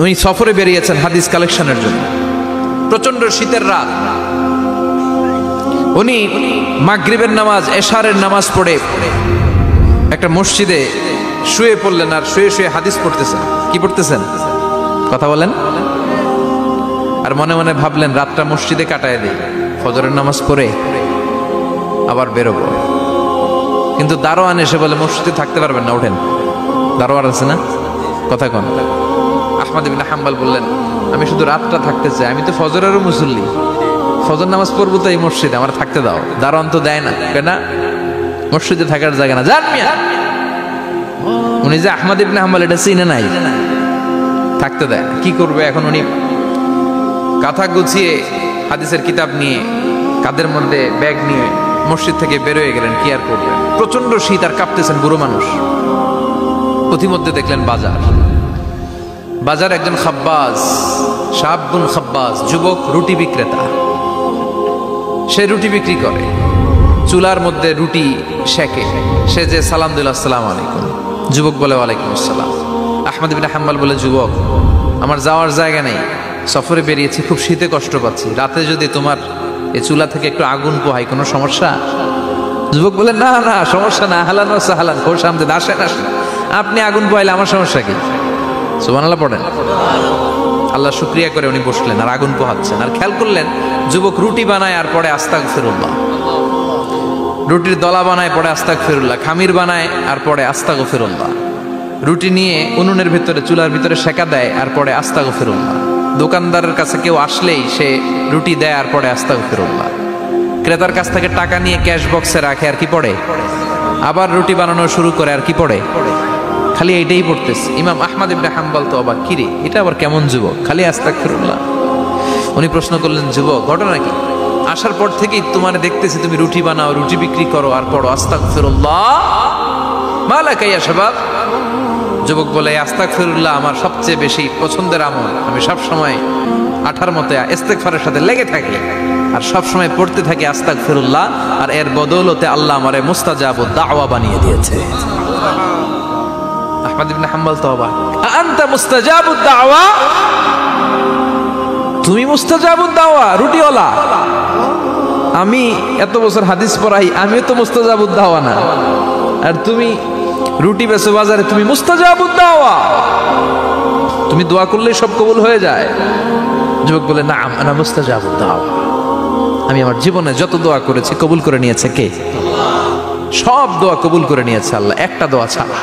উনি সফরে বেরিয়েছেন হাদিস কালেকশনের জন্য। প্রচন্ড শীতের রাত, উনি মাগরিবের নামাজ, এশারের নামাজ পড়ে একটা মসজিদে শুয়ে পড়লেন, আর শুয়ে শুয়ে হাদিস পড়তেছেন। কি পড়তেছেন? কথা বলেন। আর মনে মনে ভাবলেন রাতটা মসজিদে কাটায় দিই, ফজরের নামাজ পড়ে আবার বেরোবো। কিন্তু দারোয়ান এসে বলে মসজিদে থাকতে পারবেন না, ওঠেন। দারোয়ান আছে না, কথা কন। আহমদ ইবনে হাম্বল বললেন আমি শুধু রাতটা থাকতে চাই, আমি তো ফজরেরও মুসল্লি, ফজর নামাজ পড়বো তো এই মসজিদে, আমার থাকতে দাও। দারোয়ান তো দেয় না, কেন? মসজিদে থাকার জায়গা না, যান মিয়া। উনি যে আহমদ ইবনে হাম্বল এটা চিনে নাই, থাকতে দেয়। কি করবে এখন? উনি কাঁথা গুছিয়ে হাদিসের কিতাব নিয়ে কাঁধের মধ্যে ব্যাগ নিয়ে মসজিদ থেকে বেরোয় গেলেন। কি আর করবেন, প্রচন্ড শীত, আর কাঁপতেছেন, বুড়ো মানুষ। পথিমধ্যে দেখলেন বাজার, বাজার একজন খাব্বাজ, শাবুন খাব্বাজ, যুবক রুটি বিক্রেতা। সে রুটি বিক্রি করে, চুলার মধ্যে রুটি সেকে। সে যে সালাম দিল আসসালামু আলাইকুম, যুবক বলে ওয়ালাইকুম আসসালাম। আহমদ ইবনে হাম্বল বলে যুবক আমার যাওয়ার জায়গা নেই, সফরে বেরিয়েছি, খুব শীতে কষ্ট পাচ্ছি, রাতে যদি তোমার এই চুলা থেকে একটু আগুন পোহাই কোনো সমস্যা? যুবক বলে না না সমস্যা না, আহলান ওয়া সাহলান, খোশ আমদেদ, আসেন আসেন, আপনি আগুন পোহাইলে আমার সমস্যা কি? সুবহানাল্লাহ পড়েন। আল্লাহ শুকরিয়া করে উনি বসলেন আর আগুন পোহাচ্ছেন। আর খেয়াল করলেন যুবক রুটি বানায় আর পরে আস্তাগফিরুল্লাহ, রুটির দলা বানায় পরে আস্তাগফিরুল্লাহ, খামির বানায় আর পরে আস্তাগফিরুল্লাহ, রুটি নিয়ে উনুনের ভিতরে চুলার ভিতরে সেকা দেয় আর পরে আস্তাগফিরুল্লাহ। দোকানদারের কাছে কেউ আসলেই সে রুটি দেয় আর পরে আস্তাগফিরুল্লাহ। ক্রেতার কাছ থেকে টাকা নিয়ে ক্যাশ বক্সে রাখে আর কি পড়ে, আবার রুটি বানানো শুরু করে আর কি পড়ে, খালি এইটাই পড়তেছে। ইমাম আহমদ ইবনে হাম্বল তো অবাক, কিরে এটা আবার কেমন যুবক, খালি আস্তাগফিরুল্লাহ। উনি প্রশ্ন করলেন যুবক ঘটনা কি? আসার পর থেকেই তোমার দেখতেছি তুমি রুটি বানাও, রুটি বিক্রি করো আর পড়ো আস্তাগফিরুল্লাহ, মালাকা ইয়া শাবাব। যুবক বলে আস্তাগফিরুল্লাহ আমার সবচেয়ে বেশি পছন্দের আমল, আমি সব সময় আঠার মতে ইস্তেগফারের সাথে লেগে থাকি আর সব সময় পড়তে থাকি আস্তাগফিরুল্লাহ, আর এর বদৌলতে আল্লাহ আমারে মুস্তাজাবুদ দাওয়া বানিয়ে দিয়েছে। আহমদ ইবনে হাম্বল তো অবাক, আনতা মুস্তাজাবুদ দাওয়া, তুমি মুস্তাজাবুদ দাওয়া, রুটিওয়ালা। আমি এত বছর হাদিস পড়াই, আমিও তো মুস্তাজাবুদ দাওয়া না, আর তুমি রুটি বেচো বাজারে, তুমি মুস্তাজাবুদ দাওয়া, তুমি দোয়া করলেই সব কবুল হয়ে যায়। যুবক বলে না আনা মুস্তাজাবুদ দাওয়া, আমি আমার জীবনে যত দোয়া করেছি কবুল করে নিয়েছে কে? সব দোয়া কবুল করে নিয়েছে আল্লাহ, একটা দোয়া ছাড়া।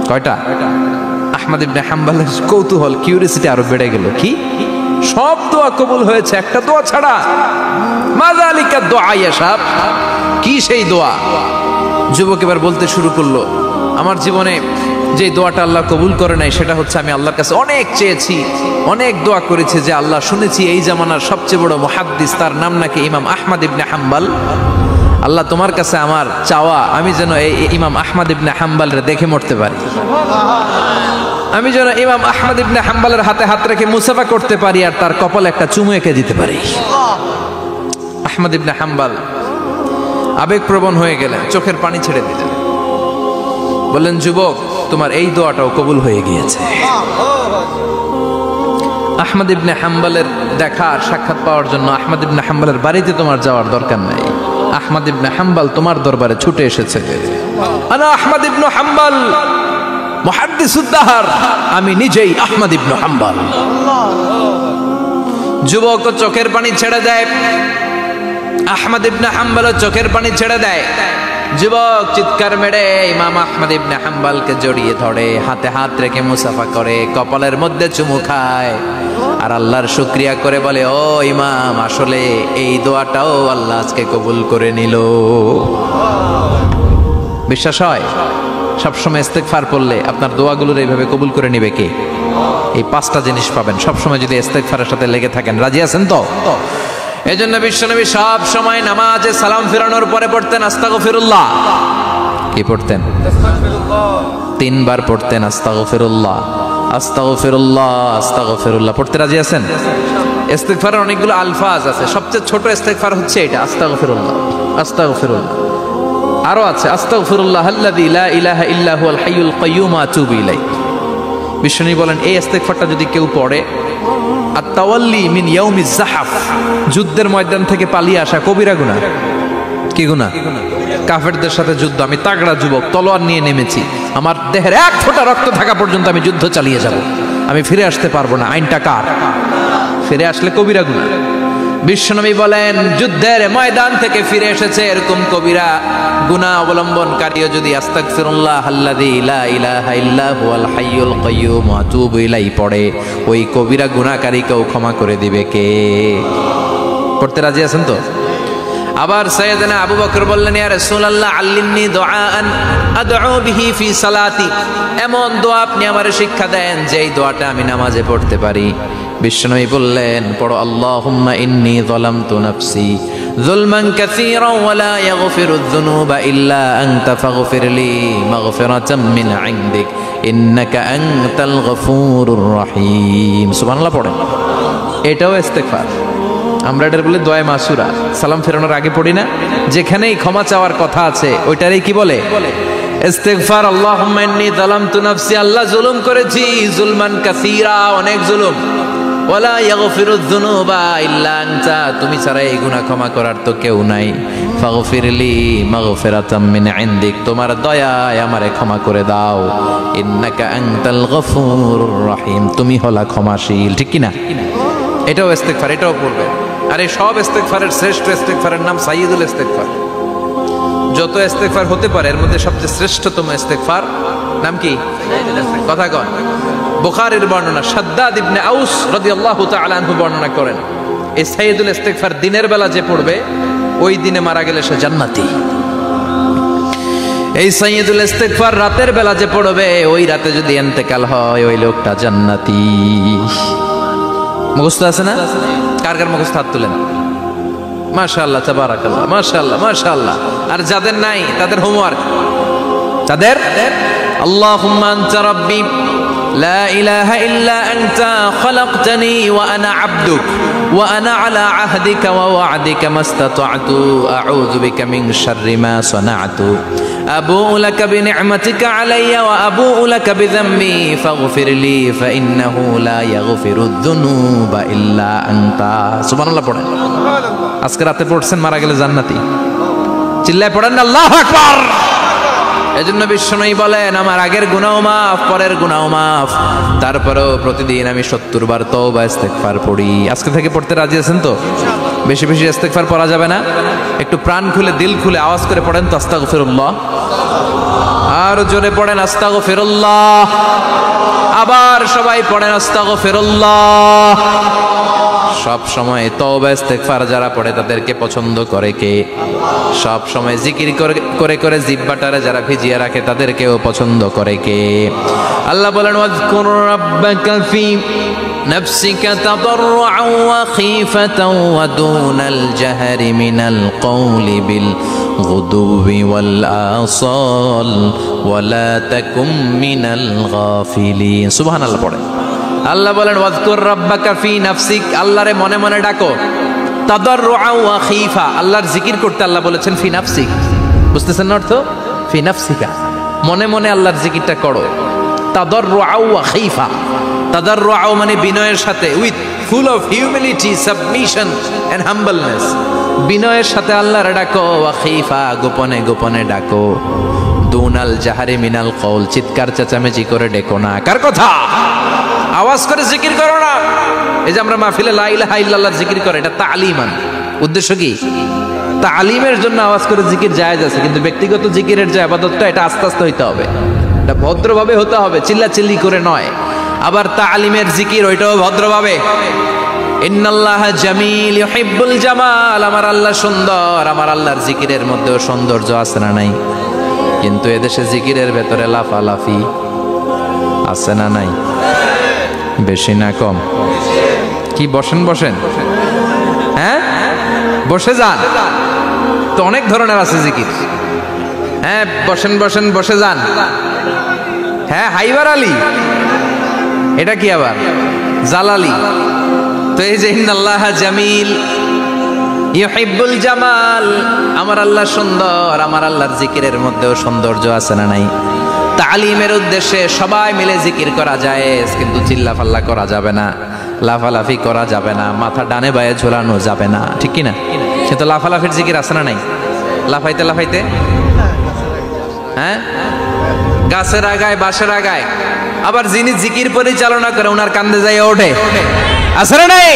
কয়টা? আহমদ ইবনে হাম্বলের কৌতূহল, কিউরিসিটি আরো বেড়ে গেল। কি? সব দোয়া কবুল হয়েছে একটা দোয়া ছাড়া? মাযালিকা দোয়া ইয়া শাব, কি সেই দোয়া? যুবক এবার বলতে শুরু করলো আমার জীবনে যে দোয়াটা আল্লাহ কবুল করে নাই সেটা হচ্ছে আমি আল্লাহর কাছে অনেক চেয়েছি, অনেক দোয়া করেছি যে আল্লাহ শুনেছি এই জামানার সবচেয়ে বড় মুহাদ্দিস, তার নাম নাকি ইমাম আহমদ ইবনে হাম্বল। আল্লাহ তোমার কাছে আমার চাওয়া আমি যেন এই ইমাম আহমদ ইবনে হাম্বলরে দেখে মরতে পারি, আমি যেন ইমাম আহমদ ইবনে হাম্বলের হাতে হাত রেখে মুসাফা করতে পারি আর তার কপালে একটা চুমু এঁকে দিতে পারি। আহমদ ইবনে হাম্বল আবেগপ্রবণ হয়ে গেলেন, চোখের পানি ছেড়ে দিলেন, বললেন যুবক তোমার এই দোয়াটাও কবুল হয়ে গিয়েছে। আহমদ ইবনে হাম্বলের দেখা আর সাক্ষাৎ পাওয়ার জন্য আহমদ ইবনে হাম্বলের বাড়িতে তোমার যাওয়ার দরকার নাই, আহমদ ইবনে হাম্বল তোমার দরবারে ছুটে এসেছে। আনা আহমদ ইবনে হাম্বল মুহাদ্দিসুদ দাহর, আমি নিজেই আহমদ ইবনে হাম্বল। যুবক চোখের পানি ছেড়ে দেয়, আহমদ ইবনে হাম্বল চোখের পানি ছেড়ে দেয়। যুবক চিৎকার মেরে ইমাম আহমদ ইবনে হাম্বলকে জড়িয়ে ধরে, হাতে হাত রেখে মুসাফা করে, কপালের মধ্যে চুমু খায় আর আল্লাহর শুকরিয়া করে বলে ও ইমাম আসলে এই দোয়াটাও আল্লাহ আজকে কবুল করে নিল। বিশ্বাস হয় সবসময় ইস্তেগফার পড়লে আপনার দোয়াগুলোর এইভাবে কবুল করে নিবে কে? এই পাঁচটা জিনিস পাবেন সবসময় যদি ইস্তেগফারের সাথে লেগে থাকেন। রাজি আছেন তো? এই জন্য বিশ্বনবী সব সময় নামাজে সালাম ফিরানোর পরে পড়তেন আস্তাগফিরুল্লাহ। কি পড়তেন? তিনবার পড়তেন আস্তাগফিরুল্লাহ, আস্তাগফিরুল্লাহ, আস্তাগফিরুল্লাহ। পড়তে রাজি আছেন? ইস্তেগফারের অনেকগুলো আলফাজ আছে, সবচেয়ে ছোট ইস্তেগফার হচ্ছে এটা আস্তাগফিরুল্লাহ, আস্তাগফিরুল্লাহ। আরো আছে আস্তাগফিরুল্লাহ আল্লাযী লা ইলাহা ইল্লা হুয়াল হাইয়ুল কাইয়্যুম আতুবু ইলাইহি। বিশ্বনবী বলেন এই ইস্তেগফারটা যদি কেউ পড়ে, আর তাওয়াল্লি মিন ইয়াউমিজ জাহাফ, যুদ্ধের ময়দান থেকে পালিয়ে আসা কবিরা গুনাহ। কি গুনাহ? কাফেরদের সাথে যুদ্ধ, আমি তাগড়া যুবক, তলোয়ার নিয়ে নেমেছি, আমার দেহের এক ফোঁটা রক্ত থাকা পর্যন্ত আমি যুদ্ধ চালিয়ে যাব, আমি ফিরে আসতে পারবো না, আইনটা কার? ফিরে আসলে কবিরা গুনাহ। বিশ্বনবী বলেন যুদ্ধের ময়দান থেকে ফিরে এসেছে এরকম কবিরা গুনাহ অবলম্বনকারীও যদি আস্তাগফিরুল্লাহ আল্লাযী লা ইলাহা ইল্লা হুয়াল হাইয়ুল কাইয়্যুম ওয়া আতুবু ইলাইহি পড়ে, ওই কবিরা গুনাহকারীকেও ক্ষমা করে দিবে কে? পড়তে রাজি আছেন তো? আবার সাইয়েদনা আবু বকর বললেন, ইয়া রাসূলুল্লাহ আল্লিমনি দুআআন আদউ বিহি ফি সালাতি, এমন দোয়া আপনি আমারে শিক্ষা দেন যেই দোয়াটা আমি নামাজে পড়তে পারি। বিশ্বনবী বললেন, পড়ো আল্লাহুম্মা ইন্নী যালামতু নাফসি যুলমান কাসীরান ওয়া লা ইয়াগফিরুয যুনুবা ইল্লা আনতা ফাগফিরলি মাগফিরাতাম মিন ইনদিক ইন্নাকা আনতাল গফুরুর রহিম। সুবহানাল্লাহ পড়েন, এটাও ইস্তেগফার। আমরা এটার বলে দোয়া মাসুরা, সালাম ফেরানোর আগে পড়ি না? যেখানেই ক্ষমা চাওয়ার কথা আছে ওইটারই কি বলে? ইস্তেগফার। আল্লাহুম্মা ইন্নী যালামতু নাফসি, আল্লাহ জুলুম করেছি, যুলমান কাসীরা, অনেক জুলুম, ওয়ালা ইয়াগফিরুয যুনুবা ইল্লা আনতা, তুমি ছাড়া এই গুনাহ ক্ষমা করার তো কেউ নাই। ফাগফিরলি মাগফিরাতাম মিন ইনদিক, তোমার দয়ায় আমারে ক্ষমা করে দাও। ইন্নাকা আনতাল গফুরুর রহিম, তুমি হলা ক্ষমাশীল। ঠিক কি না? এটাও ইস্তেগফার, এটাও পড়বে। আর এই সব ইস্তেগফারের শ্রেষ্ঠ ইস্তেগফারের নাম সাইয়্যিদুল ইস্তেগফার। যত ইস্তেগফার হতে পারে এর মধ্যে সবচেয়ে শ্রেষ্ঠতম ইস্তেগফার নাম কি? কথা কন। বুখারীর বর্ণনা, শাদ্দাদ ইবনে আউস রাদিয়াল্লাহু তাআলা আনহু বর্ণনা করেন, এই সাইয়্যিদুল ইস্তেগফার দিনের বেলা যে পড়বে ওই দিনে মারা গেলে সে জান্নাতি। এই সাইয়্যিদুল ইস্তেগফার রাতের বেলা যে পড়বে ওই রাতে যদি ইন্তেকাল হয় ওই লোকটা জান্নাতি। মুখস্থ আছে না? কার কার মুখস্থ হাত তুলেন। মাশাআল্লাহ, তাবারাকাল্লাহ, মাশাআল্লাহ, মাশাআল্লাহ। আর যাদের নাই তাদের হোমওয়ার্ক, তাদের আল্লাহুম্মা আনতা রাব্বি লা ইলাহা ইল্লা আনতা খালাকতানি ওয়া আনা আবদুক ওয়া আনা আলা আহদিকা ওয়া ওয়া'দিকা মাস্তাতা'তু আউযু বিকা মিন শাররি মা সানা'তু আবুউ লাকা বিনি'মাতিকা আলাইয়া ওয়া আবুউ লাকা বিযামবি ফাগফিরলি ফাইন্নাহু লা ইয়াগফিরুয যুনুবা ইল্লা আনতা। সুবহানাল্লাহ পড়েন। আজকে রাতে পড়ছেন, মারা গেলে জান্নাতি। চিল্লায় পড়েন না আল্লাহু আকবার। এজন্য বিশ্বনবী বলেন আমার আগের গুনাহ মাফ, পরের গুনাহ মাফ, তারপরেও প্রতিদিন আমি 70 বার তওবা ইস্তেগফার পড়ি। আজকে থেকে পড়তে রাজি আছেন তো? বেশি বেশি ইস্তেগফার পড়া যাবে না? একটু প্রাণ খুলে দিল খুলে আওয়াজ করে পড়েন তো আস্তাগফিরুল্লাহ। আর জোরে পড়েন আস্তাগফিরুল্লাহ। আবার সবাই পড়েন আস্তাগফিরুল্লাহ। সব সময় তওবা ইস্তেগফার যারা পড়ে তাদেরকে পছন্দ করে কে? সব সময় জিকির করে করে জিহ্বাটারে যারা ভিজিয়ে রাখে তাদেরকেও পছন্দ করে কে? আল্লাহ বলেন ওয়াজকুর রাব্বাকা ফি নাফসিকা তাদাররুআন ওয়া খীফাতান ওয়া দুনাল জাহরি মিনাল কওলি বিল গুদুবি ওয়াল আসাল ওয়া লা তাকুম মিনাল গাফিলিন। সুবহানাল্লাহ পড়েন। আল্লাহ বলেন ওয়াজকুর রাব্বাকা ফি নাফসিক, আল্লাহরে মনে মনে ডাকো। তাদাররুআন ওয়া খীফা, আল্লাহর জিকির করতে আল্লাহ বলেছেন ফি নাফসিক। বুঝতেছেন না অর্থ? ফি নাফসিকা, মনে মনে আল্লাহর জিকিরটা করো। তাদাররুআন ওয়া খীফা, তাদাররুআন মানে বিনয়ের সাথে, with full of humility, submission and humbleness, বিনয়ের সাথে আল্লাহরে ডাকো। ওয়া খীফা, গোপনে গোপনে ডাকো। দুনাল জাহারি মিনাল কওল, চিৎকার চেঁচামেচি করে ডেকো না। কার কথা? আওয়াজ করে জিকির করো না। এই যে আমরা মাহফিলে লা ইলাহা ইল্লাল্লাহর জিকির করে, এটা তালিমান। উদ্দেশ্য কি? তালিমের জন্য আওয়াজ করে জিকির জায়েজ আছে, কিন্তু ব্যক্তিগত জিকিরের যে ইবাদতটা এটা আস্তে আস্তে হইতে হবে, এটা ভদ্রভাবে হতে হবে, চিল্লাচিল্লি করে নয়। আবার তালিমের জিকির ওইটাও ভদ্রভাবে। ইন্নাল্লাহা জামিল ইউহিব্বুল জামাল, আমার আল্লাহ সুন্দর, আমার আল্লাহর জিকিরের মধ্যেও সৌন্দর্য আছে না নাই? কিন্তু এদেশে জিকিরের ভেতরে লাফালাফি আছে না নাই? বেশি না কম? কি বসেন বসেন, হ্যাঁ বসে যান তো, অনেক ধরনের আছে জিকির। হ্যাঁ বসেন বসেন, বসে যান। হ্যাঁ হাইবার আলী, এটা কি আবার জালালি? তো এই যে ইন্নাল্লাহা জামিল ইউহিব্বুল জামাল, আমার আল্লাহ সুন্দর, আমার আল্লাহর জিকিরের মধ্যেও সৌন্দর্য আছে না নাই? তালিমের উদ্দেশ্যে সবাই মিলে জিকির করা যায়, কিন্তু চিল্লাফাল্লা করা যাবে না, লাফালাফি করা যাবে না, মাথা ডানে বায়ে ঝোলানো যাবে না, ঠিক কিনা? সে তো লাফালাফির জিকির আছে না নাই? লাফাইতে লাফাইতে, হ্যাঁ, গাছের আগায় বাঁশের আগায়, আবার যিনি জিকির পরিচালনা করে ওনার কান্দে যাই ওঠে, আছে না নাই?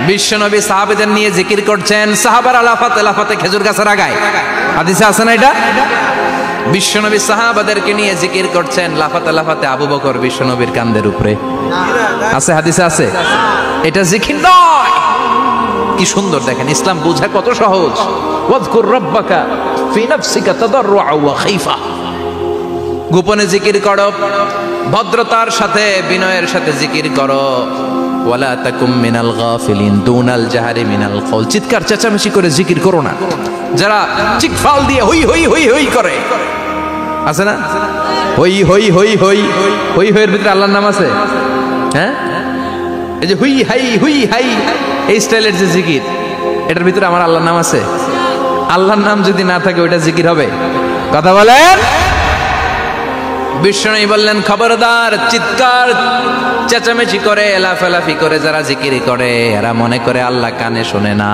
বিশ্বনবী সাহাবাদের নিয়ে জিকির করছেন, সাহাবারা লাফাতে লাফাতে খেজুর গাছের আগায়, হাদিসে আছে না এটা? বিশ্বনবী সাহাবাদেরকে নিয়ে জিকির করছেন, লাফাতে লাফাতে আবু বকর বিশ্বনবীর কান্দের উপরে, আছে হাদিসে আছে। এটা জিকির নয়। কি সুন্দর দেখেন, ইসলাম বোঝা কত সহজ। ওয়াজকুর রাব্বাকা ফি নাফসিকা তাদাররুআ ওয়া খাইফা, গোপনে জিকির করো, ভদ্রতার সাথে বিনয়ের সাথে জিকির করো। ওয়ালা তাকুম মিনাল গাফিলিন দুনাল জাহারি মিনাল কওল, চিৎকার চেঁচামেচি করে জিকির করো না। যারা চিৎফাল দিয়ে হই হই হই হই করে, আছে না? হই হই হই হই হই হইয়ের ভিতরে আল্লাহর নাম আছে, হ্যাঁ? এই যে হুই হাই হুই হাই এই স্টাইলের যে জিকির, এটার ভিতরে আমার আল্লাহর নাম আছে? আল্লাহর নাম যদি না থাকে ওইটা জিকির হবে? কথা বলেন। বিষ্ণু বললেন, খবরদার, চিৎকার চেঁচামেচি করে লাফালাফি করে যারা জিকির করে এরা মনে করে আল্লাহ কানে শোনে না।